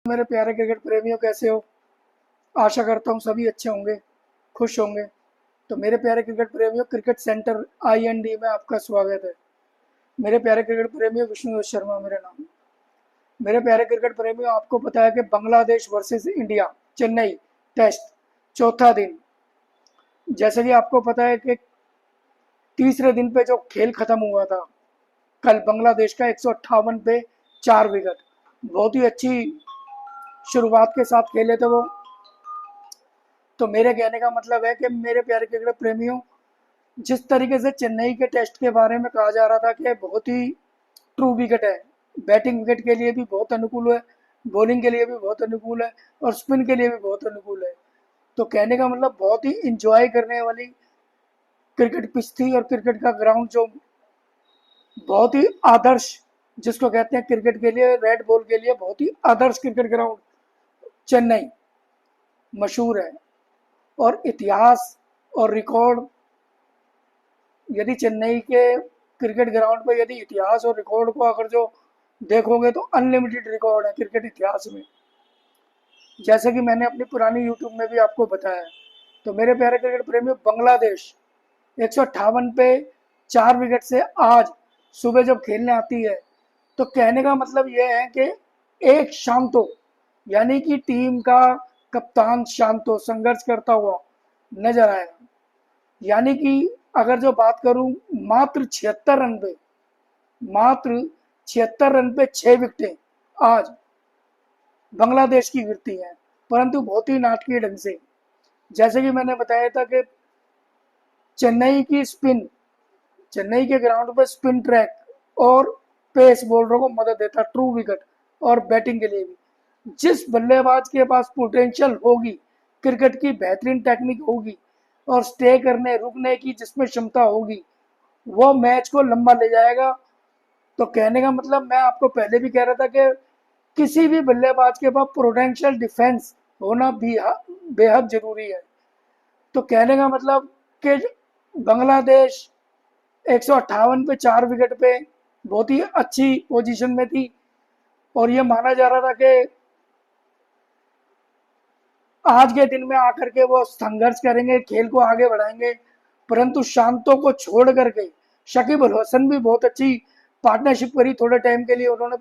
मेरे प्यारे क्रिकेट प्रेमियों, कैसे हो? आशा करता हूँ सभी अच्छे होंगे, खुश होंगे। तो मेरे प्यारे क्रिकेट प्रेमियों, क्रिकेट सेंटर IND में आपका स्वागत है। मेरे प्यारे क्रिकेट प्रेमियों, विष्णु शर्मा मेरा नाम है। मेरे प्यारे क्रिकेट प्रेमियों, आपको पता है कि Bangladesh versus India, Chennai test, चौथा दिन। जैसे कि आपको पता है कि तीसरे दिन पे जो खेल खत्म हुआ था कल, बांग्लादेश का 158 पे 4 विकेट, बहुत ही अच्छी शुरुआत के साथ खेले थे वो। तो मेरे कहने का मतलब है कि मेरे प्यारे क्रिकेट प्रेमियों, जिस तरीके से चेन्नई के टेस्ट के बारे में कहा जा रहा था कि बहुत ही ट्रू विकेट है, बैटिंग विकेट के लिए भी बहुत अनुकूल है, बॉलिंग के लिए भी बहुत अनुकूल है और स्पिन के लिए भी बहुत अनुकूल है। तो कहने का मतलब बहुत ही इंजॉय करने वाली क्रिकेट पिच थी और क्रिकेट का ग्राउंड जो बहुत ही आदर्श, जिसको कहते हैं क्रिकेट के लिए, रेड बॉल के लिए बहुत ही आदर्श क्रिकेट ग्राउंड चेन्नई मशहूर है। और इतिहास और रिकॉर्ड, यदि चेन्नई के क्रिकेट ग्राउंड पर यदि इतिहास और रिकॉर्ड को अगर जो देखोगे तो अनलिमिटेड रिकॉर्ड है क्रिकेट इतिहास में, जैसे कि मैंने अपनी पुरानी यूट्यूब में भी आपको बताया। तो मेरे प्यारे क्रिकेट प्रेमियों, बांग्लादेश 158 पे 4 विकेट से आज सुबह जब खेलने आती है, तो कहने का मतलब यह है कि एक शांतो, यानी कि टीम का कप्तान शांतो संघर्ष करता हुआ नजर आएगा। यानी कि अगर जो बात करूं, मात्र 76 रन पे, मात्र 76 रन पे 6 विकेटें आज बांग्लादेश की गिरती हैं, परंतु बहुत ही नाटकीय ढंग से। जैसे कि मैंने बताया था कि चेन्नई की स्पिन, चेन्नई के ग्राउंड पर स्पिन ट्रैक और पेस बॉलरों को मदद देता, ट्रू विकेट और बैटिंग के लिए भी। जिस बल्लेबाज के पास पोटेंशियल होगी, क्रिकेट की बेहतरीन टेक्निक होगी और स्टे करने रुकने की जिसमें क्षमता होगी, वो मैच को लंबा ले जाएगा। तो कहने का मतलब, मैं आपको पहले भी कह रहा था कि किसी भी बल्लेबाज के पास पोटेंशियल डिफेंस होना भी बेहद जरूरी है। तो कहने का मतलब कि बांग्लादेश 158 पे 4 विकेट पे बहुत ही अच्छी पोजीशन में थी और ये माना जा रहा था कि आज के दिन में आकर के वो संघर्ष करेंगे, खेल को आगे बढ़ाएंगे। परंतु शांतों को छोड़ करके शकीब अल हसन भी बहुत अच्छी पार्टनरशिप करी थोड़े टाइम के लिए। उन्होंने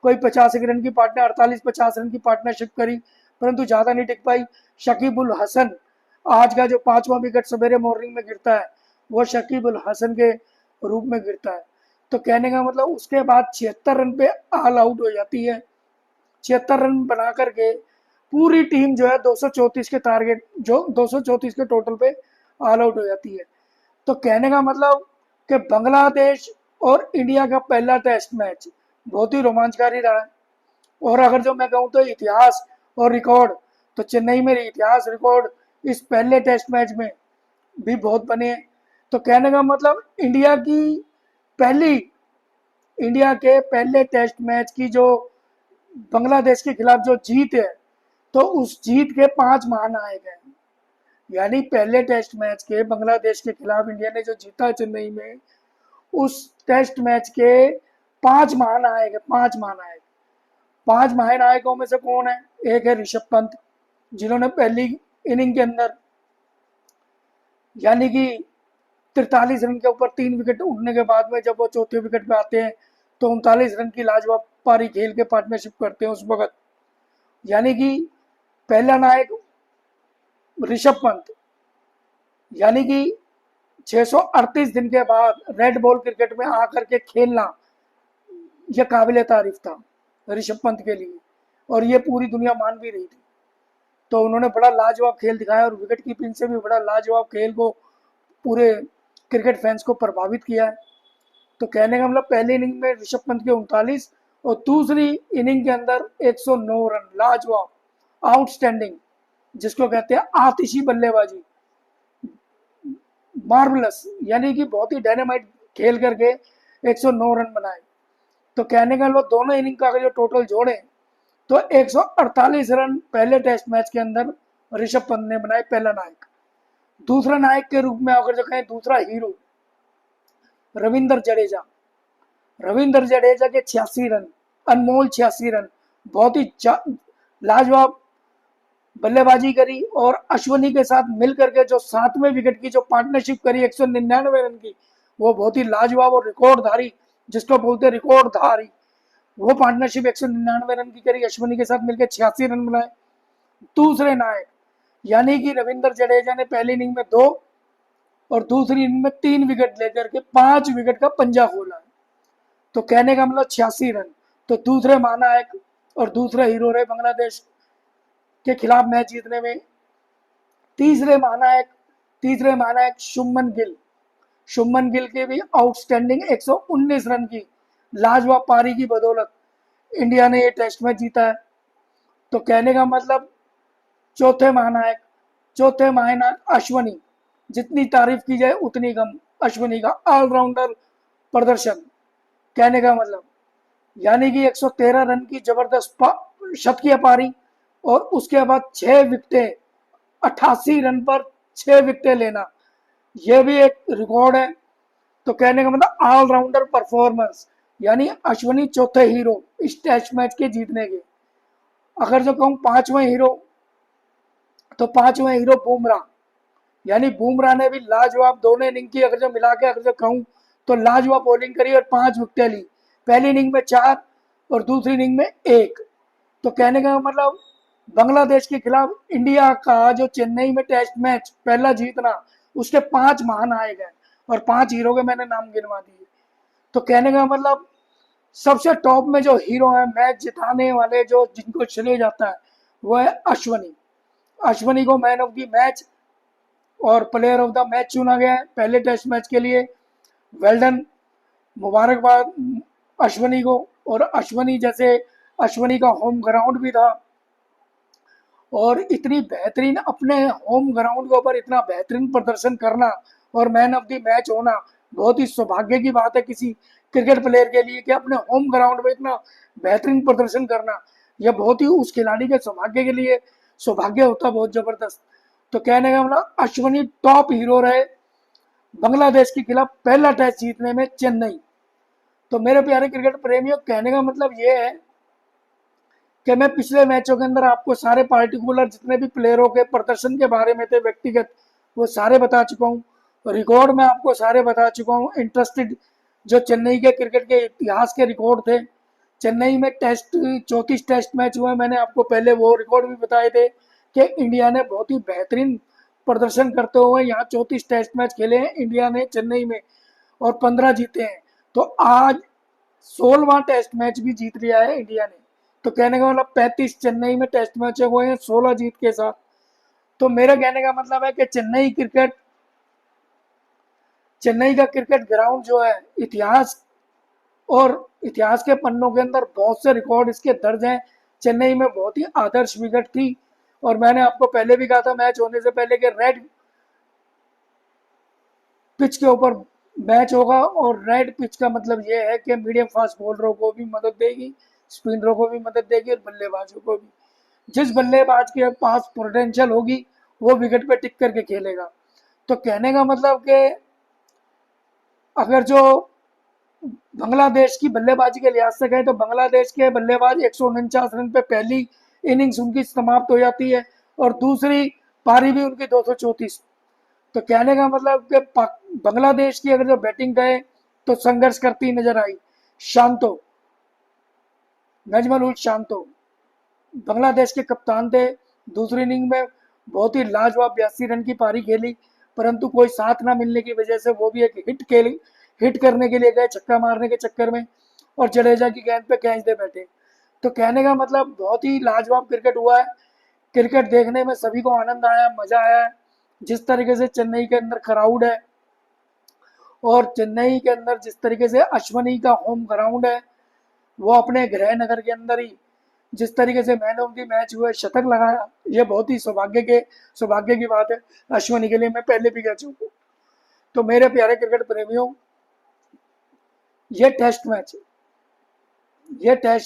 कोई 85 रन की पार्टनर, 48-50 रन की पार्टनरशिप करी, परंतु ज्यादा नहीं टिक पाई। शकीब उल हसन, आज का जो 5वां विकेट सवेरे मॉर्निंग में गिरता है, वो शकीब उल हसन के रूप में गिरता है। तो कहने का मतलब, उसके बाद 76 रन पे ऑल आउट हो जाती है। 76 रन बना करके पूरी टीम जो है 234 के टारगेट, जो 234 के टोटल पे ऑल आउट हो जाती है। तो कहने का मतलब कि बांग्लादेश और इंडिया का पहला टेस्ट मैच बहुत ही रोमांचकारी रहा है। और अगर जो मैं कहूँ तो इतिहास और रिकॉर्ड, तो चेन्नई में इतिहास रिकॉर्ड इस पहले टेस्ट मैच में भी बहुत बने हैं। तो कहने का मतलब, पहली इंडिया के पहले टेस्ट मैच की जो बांग्लादेश के खिलाफ जो जीत है, तो उस जीत के 5 महानायक हैं। यानी पहले टेस्ट मैच के बांग्लादेश के खिलाफ इंडिया ने जो जीता चेन्नई में, उस टेस्ट मैच के 5 महानायक है। 5 महानायक, 5 महानायकों में से कौन है? एक है ऋषभ पंत, जिन्होंने पहली इनिंग के अंदर, यानी कि 43 रन के ऊपर 3 विकेट उड़ने के बाद में जब वो चौथे विकेट पे आते हैं, तो 39 रन की लाजवाब पारी खेल के पार्टनरशिप करते हैं उस वक्त। यानी कि पहला नायक ऋषभ पंत, यानी कि 638 दिन के बाद रेड बॉल क्रिकेट में आकर के खेलना, यह काबिल तारीफ था ऋषभ पंत के लिए, और ये पूरी दुनिया मान भी रही थी। तो उन्होंने बड़ा लाजवाब खेल दिखाया और विकेट कीपिंग से भी बड़ा लाजवाब खेल को पूरे क्रिकेट फैंस को प्रभावित किया है। तो कहने का मतलब, पहली इनिंग में ऋषभ पंत के 39 और दूसरी इनिंग के अंदर 109 रन, लाजवाब, आउटस्टैंडिंग, जिसको कहते हैं आतिशी बल्लेबाजी, मार्वलस, यानी कि बहुत ही डायनामाइट खेल करके 109 रन बनाए। तो कहने का मतलब, दोनों इनिंग का अगर जो टोटल जोड़े तो 148 रन पहले टेस्ट मैच के अंदर ऋषभ पंत ने बनाए, पहला नायक। दूसरा नायक के रूप में अगर जो कहें, दूसरा हीरो रविंद्र जडेजा। रविंद्र जडेजा के 86 रन, अनमोल 86 रन, बहुत ही लाजवाब बल्लेबाजी करी और अश्विनी के साथ मिलकर के जो 7वें विकेट की जो पार्टनरशिप करी 199 रन की, वो बहुत ही लाजवाब और रिकॉर्डधारी, जिसको बोलते हैं रिकॉर्डधारी, वो पार्टनरशिप 199 रन की करी। अश्विनी के साथ मिलकर 86 रन बनाए। दूसरे नायक यानी कि रविंद्र जडेजा ने पहली इनिंग में 2 और दूसरी इनिंग में 3 विकेट लेकर के 5 विकेट का पंजा खोला। तो कहने का मतलब 86 रन। तो दूसरे महानायक और दूसरे हीरो रहे बांग्लादेश के खिलाफ मैच जीतने में। तीसरे महानायक शुभमन गिल के भी आउटस्टैंडिंग 119 रन की लाजवाब पारी की बदौलत इंडिया ने ये टेस्ट मैच जीता है। तो कहने का मतलब चौथे महानायक अश्विनी, जितनी तारीफ की जाए उतनी कम। अश्विनी का ऑलराउंडर प्रदर्शन, कहने का मतलब यानी कि 113 रन की जबरदस्त शतकीय पारी और उसके बाद 6 विकेटें, 88 रन पर 6 विकेटें लेना, यह भी एक रिकॉर्ड है। तो कहने का मतलब ऑलराउंडर परफॉर्मेंस, यानी अश्विनी चौथे हीरो इस टेस्ट मैच के जीतने के। अगर जो कहूँ पांचवें हीरो, तो पांचवें हीरो बुमराह, यानी बुमराह ने भी लाजवाब दोनों इनिंग की अगर जो मिला के अगर जो कहूँ तो लाजवाब बॉलिंग करी और 5 विकेटें ली। पहली इनिंग में 4 और दूसरी इनिंग में 1। तो कहने का मतलब बांग्लादेश के खिलाफ इंडिया का जो चेन्नई में टेस्ट मैच पहला जीतना, उसके 5 महानायक हैं और 5 हीरो के मैंने नाम गिनवा दिए। तो कहने का मतलब सबसे टॉप में जो हीरो है मैच जिताने वाले, जो जिनको चले जाता है, वो है अश्विनी को मैन ऑफ द मैच और प्लेयर ऑफ द मैच चुना गया है पहले टेस्ट मैच के लिए। वेल डन, मुबारकबाद अश्विनी को। और अश्विनी का होम ग्राउंड भी था और इतनी बेहतरीन अपने होम ग्राउंड के ऊपर इतना बेहतरीन प्रदर्शन करना और मैन ऑफ द मैच होना बहुत ही सौभाग्य की बात है किसी क्रिकेट प्लेयर के लिए कि अपने होम ग्राउंड में इतना बेहतरीन प्रदर्शन करना, यह बहुत ही उस खिलाड़ी के सौभाग्य के लिए सौभाग्य होता, बहुत जबरदस्त। तो कहने का मतलब अश्विनी टॉप हीरो रहे बांग्लादेश के खिलाफ पहला टेस्ट जीतने में चेन्नई। तो मेरे प्यारे क्रिकेट प्रेमियों, कहने का मतलब ये है कि मैं पिछले मैचों के अंदर आपको सारे पार्टिकुलर जितने भी प्लेयरों के प्रदर्शन के बारे में थे व्यक्तिगत, वो सारे बता चुका हूँ। रिकॉर्ड में आपको सारे बता चुका हूँ। इंटरेस्टेड जो चेन्नई के क्रिकेट के इतिहास के रिकॉर्ड थे, चेन्नई में टेस्ट 34 टेस्ट मैच हुए, मैंने आपको पहले वो रिकॉर्ड भी बताए थे कि इंडिया ने बहुत ही बेहतरीन प्रदर्शन करते हुए यहाँ 34 टेस्ट मैच खेले हैं इंडिया ने चेन्नई में और 15 जीते हैं। तो आज 16वां टेस्ट मैच भी जीत लिया है इंडिया ने। तो कहने का मतलब 35 चेन्नई में टेस्ट मैच हुए हैं 16 जीत के साथ। तो मेरे कहने का मतलब है कि चेन्नई का क्रिकेट ग्राउंड जो है इतिहास के पन्नों के अंदर बहुत से रिकॉर्ड इसके दर्ज हैं। चेन्नई में बहुत ही आदर्श विकेट थी और मैंने आपको पहले भी कहा था मैच होने से पहले कि रेड पिच के ऊपर मैच होगा और रेड पिच का मतलब यह है कि मीडियम फास्ट बॉलरों को भी मदद देगी, स्पिनरों को भी मदद देगी और बल्लेबाजों को भी। जिस बल्लेबाज के पास पोटेंशियल होगी वो विकेट पे टिक करके खेलेगा। तो कहने का मतलब कि अगर जो बांग्लादेश की बल्लेबाजी के लिहाज से कहें तो बांग्लादेश के बल्लेबाज 149 रन पे पहली इनिंग्स उनकी समाप्त हो जाती है और दूसरी पारी भी उनकी 234। तो कहने का मतलब कि बांग्लादेश की अगर जो बैटिंग कहे तो संघर्ष करती नजर आई। नजमुल उल शांतो बांग्लादेश के कप्तान थे। दूसरी इनिंग में बहुत ही लाजवाब 82 रन की पारी खेली, परंतु कोई साथ ना मिलने की वजह से वो भी एक हिट करने के लिए गए छक्का मारने के चक्कर में और जडेजा की गेंद पे कैच दे बैठे। तो कहने का मतलब बहुत ही लाजवाब क्रिकेट हुआ है। क्रिकेट देखने में सभी को आनंद आया, मजा आया। जिस तरीके से चेन्नई के अंदर क्राउड है और चेन्नई के अंदर जिस तरीके से अश्विनी का होम ग्राउंड है, वो अपने गृह नगर के अंदर ही जिस तरीके से मैन ऑफ द मैच हुए, शतक लगाया, ये बहुत ही सौभाग्य की बात है अश्विनी के लिए, मैं पहले भी कह चुका हूँ। तो मेरे प्यारे क्रिकेट प्रेमियों, ये टेस्ट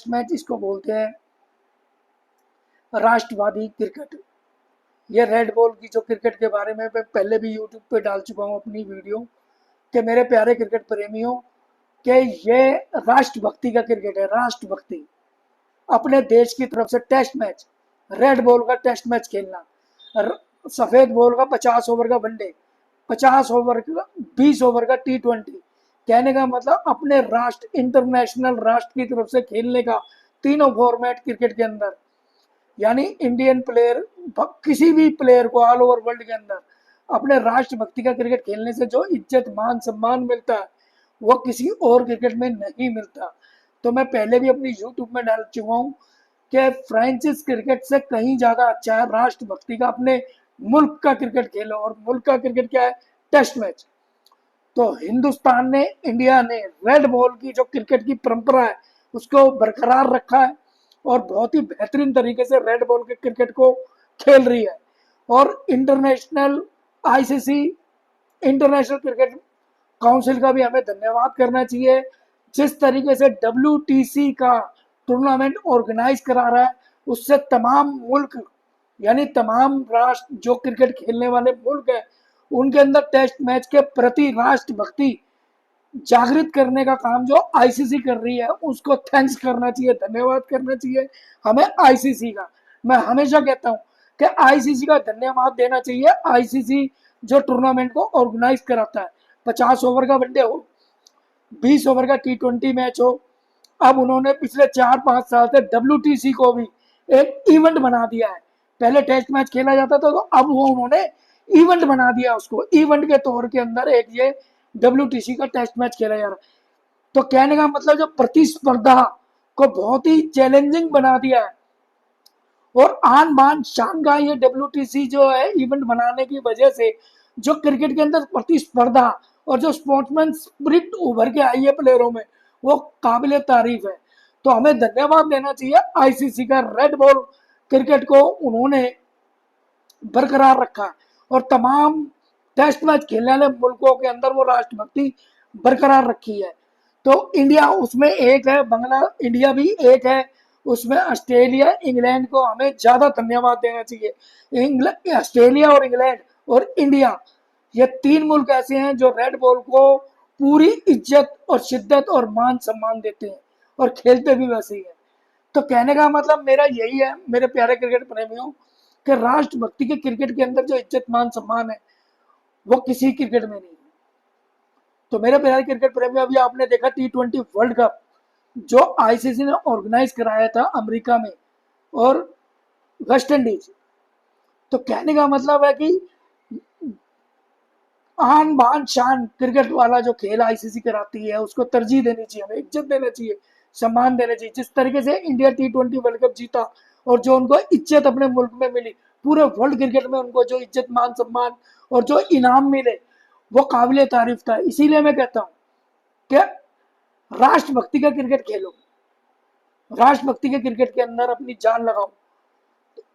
मैच इसको बोलते हैं राष्ट्रवादी क्रिकेट। ये रेड बॉल की जो क्रिकेट के बारे में मैं पहले भी यूट्यूब पे डाल चुका हूँ अपनी वीडियो कि मेरे प्यारे क्रिकेट प्रेमियों कि ये राष्ट्रभक्ति का क्रिकेट है। राष्ट्रभक्ति, अपने देश की तरफ से टेस्ट मैच रेड बॉल का टेस्ट मैच खेलना, सफेद बॉल का 50 ओवर का वनडे, 50 ओवर का 20 ओवर का T20। कहने का मतलब अपने राष्ट्र, इंटरनेशनल राष्ट्र की तरफ से खेलने का तीनों फॉर्मेट क्रिकेट के अंदर, यानी इंडियन प्लेयर, किसी भी प्लेयर को ऑल ओवर वर्ल्ड के अंदर अपने राष्ट्रभक्ति का क्रिकेट खेलने से जो इज्जत मान सम्मान मिलता है वो किसी और क्रिकेट में नहीं मिलता। तो मैं पहले भी अपनी यूट्यूब में डाल चुका हूँ कि फ्रेंचाइज क्रिकेट से कहीं ज्यादा अच्छा है राष्ट्रभक्ति का, अपने मुल्क का क्रिकेट खेलो। और मुल्क का क्रिकेट क्या है? Test match. तो हिंदुस्तान ने, इंडिया ने रेड बॉल की जो क्रिकेट की परंपरा है उसको बरकरार रखा है और बहुत ही बेहतरीन तरीके से रेड बॉल के क्रिकेट को खेल रही है। और international ICC, international cricket council का भी हमें धन्यवाद करना चाहिए। जिस तरीके से WTC का टूर्नामेंट ऑर्गेनाइज करा रहा है उससे तमाम मुल्क, यानी तमाम राष्ट्र जो क्रिकेट खेलने वाले मुल्क है उनके अंदर टेस्ट मैच के प्रति राष्ट्रभक्ति जागृत करने का काम जो आईसीसी कर रही है उसको थैंक्स करना चाहिए, धन्यवाद करना चाहिए हमें आईसीसी का। मैं हमेशा कहता हूं कि आईसीसी का धन्यवाद देना चाहिए। आईसीसी जो टूर्नामेंट को ऑर्गेनाइज कराता है, 50 ओवर का वनडे हो, 20 ओवर का T20 मैच हो, अब उन्होंने पिछले 4-5 साल से WTC को भी एक इवेंट बना दिया है। पहले टेस्ट मैच खेला जाता था तो अब वो उन्होंने इवेंट बना दिया, उसको इवेंट के तौर के अंदर एक ये WTC का टेस्ट मैच खेला जा रहा है। तो कहने का मतलब जो प्रतिस्पर्धा को बहुत ही चैलेंजिंग बना दिया है और आन बान शान का ये WTC जो है इवेंट बनाने की वजह से जो क्रिकेट के अंदर प्रतिस्पर्धा और जो स्पोर्ट्समैन स्पिरिट उभर के आई है प्लेयरों में वो काबिले तारीफ है। तो हमें धन्यवाद देना चाहिए आईसीसी का, रेड बॉल क्रिकेट को उन्होंने बरकरार रखा है और तमाम टेस्ट मैच खेलने वाले मुल्कों के अंदर वो राष्ट्रभक्ति बरकरार रखी है। तो इंडिया उसमें एक है, बांग्ला इंडिया भी एक है उसमें। ऑस्ट्रेलिया, इंग्लैंड को हमें ज्यादा धन्यवाद देना चाहिए। ऑस्ट्रेलिया और इंग्लैंड और इंडिया, ये तीन मुल्क ऐसे हैं जो रेड बॉल को पूरी इज्जत और शिद्दत और मान सम्मान देते हैं और खेलते भी वैसे ही है। तो कहने का मतलब मेरा यही है मेरे प्यारे क्रिकेट प्रेमियों कि राष्ट्रभक्ति के क्रिकेट के अंदर जो इज्जत मान सम्मान है वो किसी क्रिकेट में नहीं है। तो मेरे प्यारे क्रिकेट प्रेमियों, अभी आपने देखा T20 वर्ल्ड कप जो आईसीसी ने ऑर्गेनाइज कराया था अमेरिका में और वेस्ट इंडीज। तो कहने का मतलब है कि आन बान शान क्रिकेट वाला जो खेल आईसीसी कराती है उसको तरजीह देनी चाहिए, हमें इज्जत देना चाहिए, सम्मान देना चाहिए। जिस तरीके से इंडिया T20 वर्ल्ड कप जीता और जो उनको इज्जत अपने मुल्क में मिली, पूरे वर्ल्ड क्रिकेट में उनको जो इज्जत मान सम्मान और जो इनाम मिले वो काबिले तारीफ था। इसीलिए मैं कहता हूँ कि राष्ट्रभक्ति का क्रिकेट खेलो, राष्ट्रभक्ति के क्रिकेट के अंदर अपनी जान लगाओ,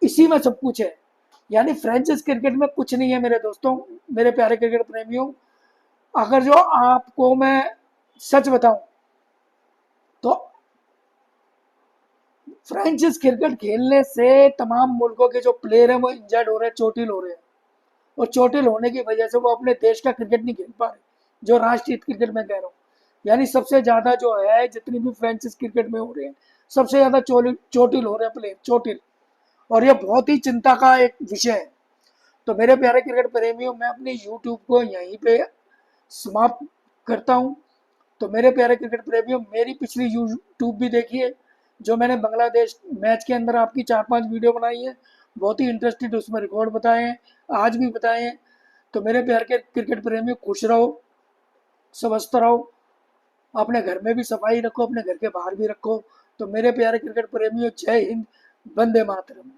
इसी में सब कुछ है। यानी फ्रेंचाइज क्रिकेट में कुछ नहीं है मेरे दोस्तों, मेरे प्यारे क्रिकेट प्रेमियों। अगर जो आपको मैं सच बताऊं तो फ्रेंचाइज क्रिकेट खेलने से तमाम मुल्कों के जो प्लेयर हैं वो इंजर्ड हो रहे हैं, चोटिल हो रहे हैं और चोटिल होने की वजह से वो अपने देश का क्रिकेट नहीं खेल पा रहे, जो राष्ट्रीय क्रिकेट में कह रहा हूँ। यानी सबसे ज्यादा जो है जितनी भी फ्रेंचाइज क्रिकेट में हो रहे हैं सबसे ज्यादा चोटिल हो रहे हैं प्लेयर, चोटिल। और ये बहुत ही चिंता का एक विषय है। तो मेरे प्यारे क्रिकेट प्रेमियों, मैं अपनी यूट्यूब को यहीं पे समाप्त करता हूँ। तो मेरे प्यारे क्रिकेट प्रेमियों, मेरी पिछली यूट्यूब भी देखिए जो मैंने बांग्लादेश मैच के अंदर आपकी 4-5 वीडियो बनाई है, बहुत ही इंटरेस्टेड उसमें रिकॉर्ड बताए हैं, आज भी बताए हैं। तो मेरे प्यारे क्रिकेट प्रेमियों, खुश रहो, स्वस्थ रहो, अपने घर में भी सफाई रखो, अपने घर के बाहर भी रखो। तो मेरे प्यारे क्रिकेट प्रेमियों, जय हिंद, वंदे मातरम।